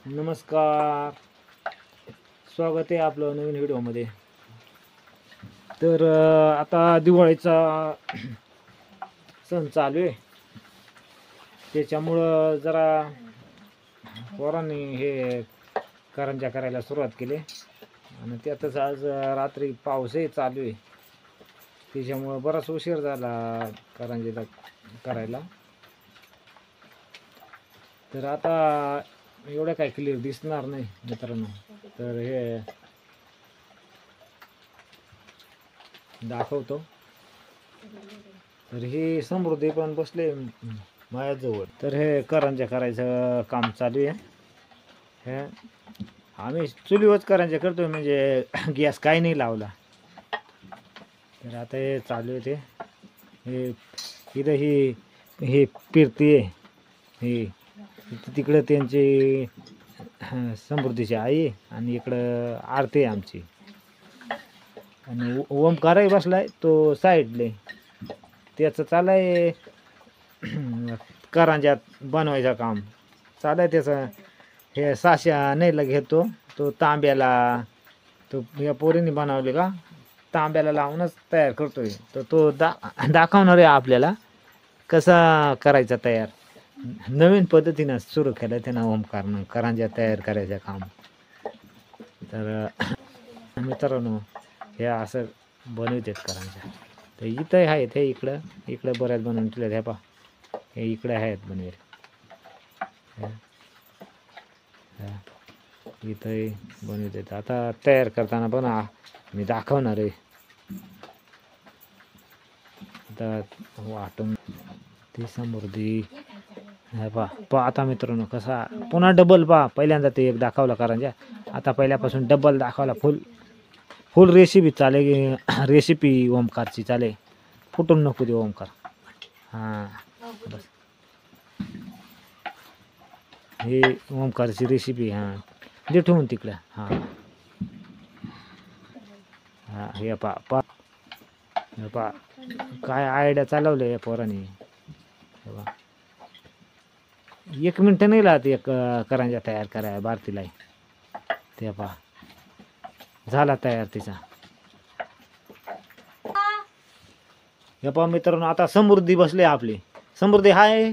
नमस्कार, स्वागत आहे आपलं नवीन व्हिडिओमध्ये. तर आता दिवाळीचा सण चालू आहे, त्याच्यामुळं जरा पोरांनी हे करंज्या करायला सुरुवात केली आणि त्यातच आज रात्री पाऊसही चालू आहे, त्याच्यामुळं बराच उशीर झाला करंजीला करायला. तर आता एवढं काय क्लिअर दिसणार नाही मित्रांनो, तर हे दाखवतो. तर हे समृद्धी पण बसले माझ्याजवळ. तर हे करंज्या करायचं काम चालू आहे. हे आम्ही चुलीवरच करंज्या करतोय, म्हणजे गॅस काही नाही लावला. तर आता हे चालू आहे. हे इथं हे फिरती आहे, हे तिकडं त्यांची समृद्धीची आई आणि इकडं आरती आहे आमची, आणि ओमकारही बसलाय तो साईडले. त्याचं चालाय करंज्यात बनवायचं काम चालाय त्याचं. हे साशा नाही घेतो तो तांब्याला, तो या पोरीने बनवले का तांब्याला लावूनच तयार करतोय. तर तो दाखवणार आहे आपल्याला कसा करायचा तयार. नवीन पद्धतीनं सुरू केलं त्यानं ओमकारनं करंज्या तयार करायचं काम. तर मित्रांनो, हे असं बनवतात करंज्या. तर इथं आहेत, हे इकडं बऱ्याच बनवून ठेवल्यात. हे पहा, हे इकडे आहेत बनवेल. इथंही बनवतात. आता तयार करताना पण मी दाखवणार आहे. आता वाटून ती समृद्धी. हे पहा आता मित्रांनो, कसा पुन्हा डबल पहा. पहिल्यांदा ते एक दाखवला करंज्या, आता पहिल्यापासून डबल दाखवला. फुल रेसिपी चाले, रेसिपी ओमकारची चाले. फुटून नको दे ओमकार. हां बस, हे ओमकारची रेसिपी. हां जे ठेवून तिकडं. हां हां, हे पा काय आयडिया चालवलं या पोरांनी. एक मिनटं नाही लागत एक करंज्या तयार करायला भारतीला. ते पहा झाला तयार तिचा. हे पहा मित्रांनो, आता समृद्धी बसले आपली. समृद्धी हाय.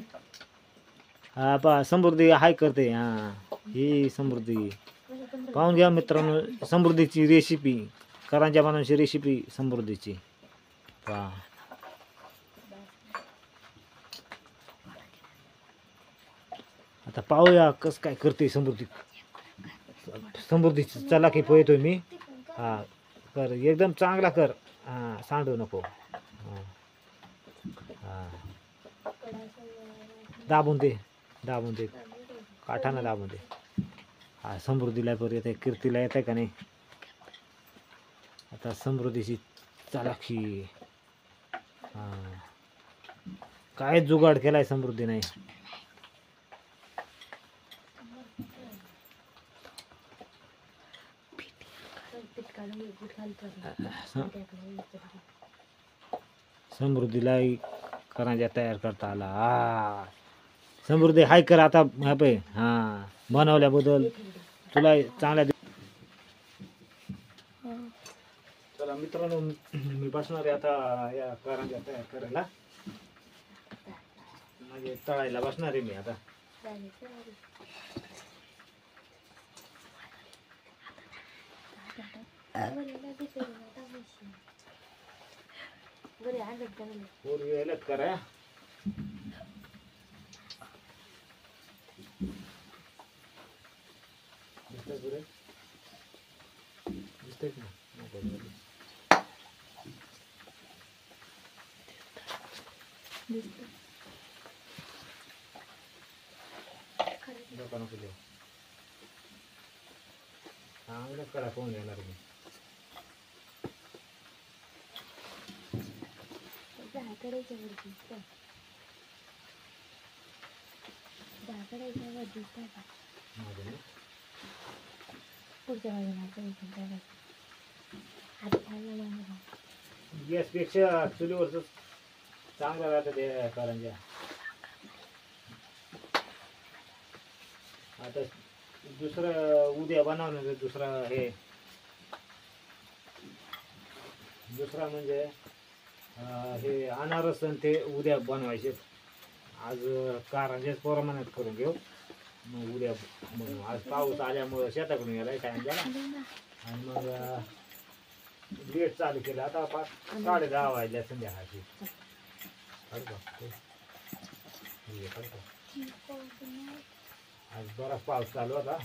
हा पहा, समृद्धी हाय करते. हां ही समृद्धी पाहून घ्या मित्रांनो, समृद्धीची रेसिपी, करंज्या बनवण्याची रेसिपी समृद्धीची पहा. आता पाहूया कसं काय करते समृद्धी. समृद्धीची चला की पोहतोय मी. हां कर, एकदम चांगला कर. हां सांडू नको. हां हां, दाबून दे काठानं दाबून दे. हा समृद्धीला पण येते, कीर्तीला येते का नाही. आता समृद्धीची चालाखी. हां काय जुगाड केलाय समृद्धी नाही. समृद्धीला करंज्या तयार करता आला. समृद्धी हाय कर आता. ह्या पे हां बनवल्याबद्दल तुला चांगल्या. चला मित्रांनो, मी बसणार आहे आता या करंज्या तयार करायला, म्हणजे तळायला बसणार आहे मी आता. पूर्वी यायलाच करा. दिसतंय का? चांगलं करा, कोण येणार मी. गॅसपेक्षा चुलीवरच चांगलं राहतं ते करंज्या. आता दुसरं उद्या बनवणार दुसरं हे दुसरा म्हणजे हे अनारस आणि ते उद्या बनवायचे. आज कारंजेच प्रमाणात करून घेऊ, मग उद्या मग आज पाऊस आल्यामुळं शेताकडून गेलाय टाइम झाला आणि मग लेट चालू केलं. आता 10:30 वाजल्या संध्याकाळची. आज बराच पाऊस चालू होता.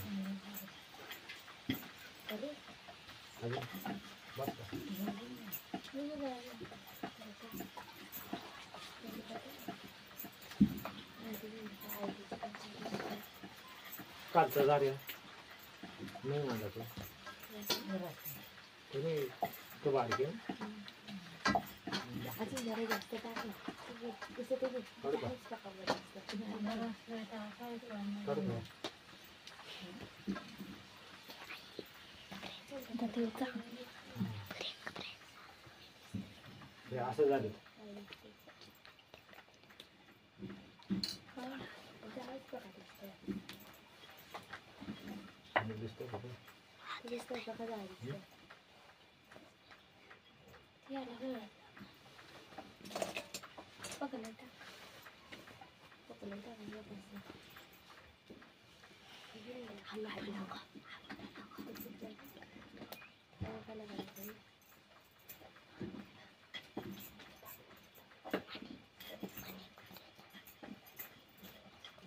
कालचं झालं नाही म्हणला तुम्ही तो बारीक आहे. हे असं झालं.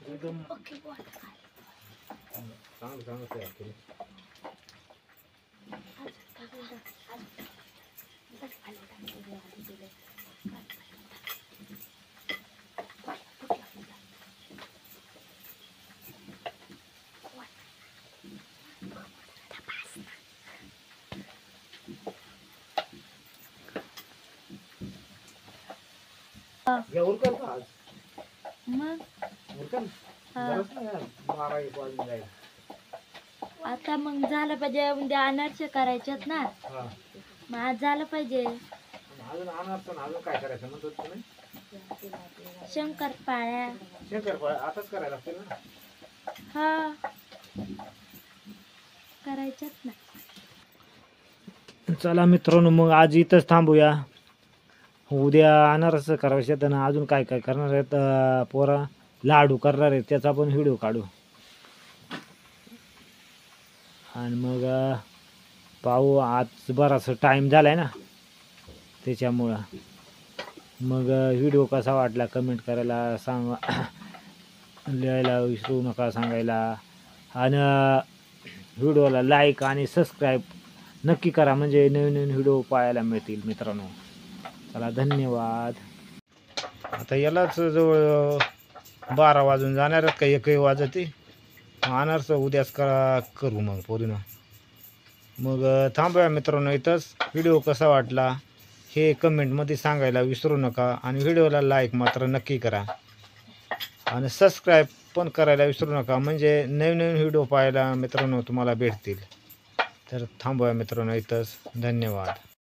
एकदम चांगलं तयार केलं. उरकल का आज? मग उरकल बरंच नाही यार, 12-1 वाजून जाईल. आता मग झालं पाहिजे, उद्या अनारसे करायच्यात ना, हा मग आज झालं पाहिजे. अजून अनारसन अजून काय करायचं म्हणतो तुम्ही? शंकरपाळ्या. शंकरपाळ्या आताच करायला लागतील ना. हा करायच्यात ना. चला मित्रांनो, मग आज इथंच थांबूया. उद्या अनारस करायचे तर अजून काय काय करणार आहेत पोरा. लाडू करणार आहेत, त्याचा पण व्हिडिओ काढू. आणि मग पाहू. आज बराच टाईम झाला आहे ना, त्याच्यामुळं मग व्हिडिओ कसा वाटला कमेंट करायला सांगा, लिहायला विसरू नका सांगायला. आणि व्हिडिओला लाईक आणि सबस्क्राईब नक्की करा, म्हणजे नवीन नवीन व्हिडिओ पाहायला मिळतील मित्रांनो. चला धन्यवाद. आता यालाच जवळ 12 वाजून जाणार आहेत का 1 वाजते. अनारस उद्याच करू मग पोरीनं. मग थांबूया मित्रांनो इथंच. व्हिडिओ कसा वाटला हे कमेंटमध्ये सांगायला विसरू नका. आणि व्हिडिओला लाईक मात्र नक्की करा आणि सबस्क्राईब पण करायला विसरू नका, म्हणजे नवीन नवीन व्हिडिओ पाहायला मित्रांनो तुम्हाला भेटतील. तर थांबूया मित्रांनो इथंच. धन्यवाद.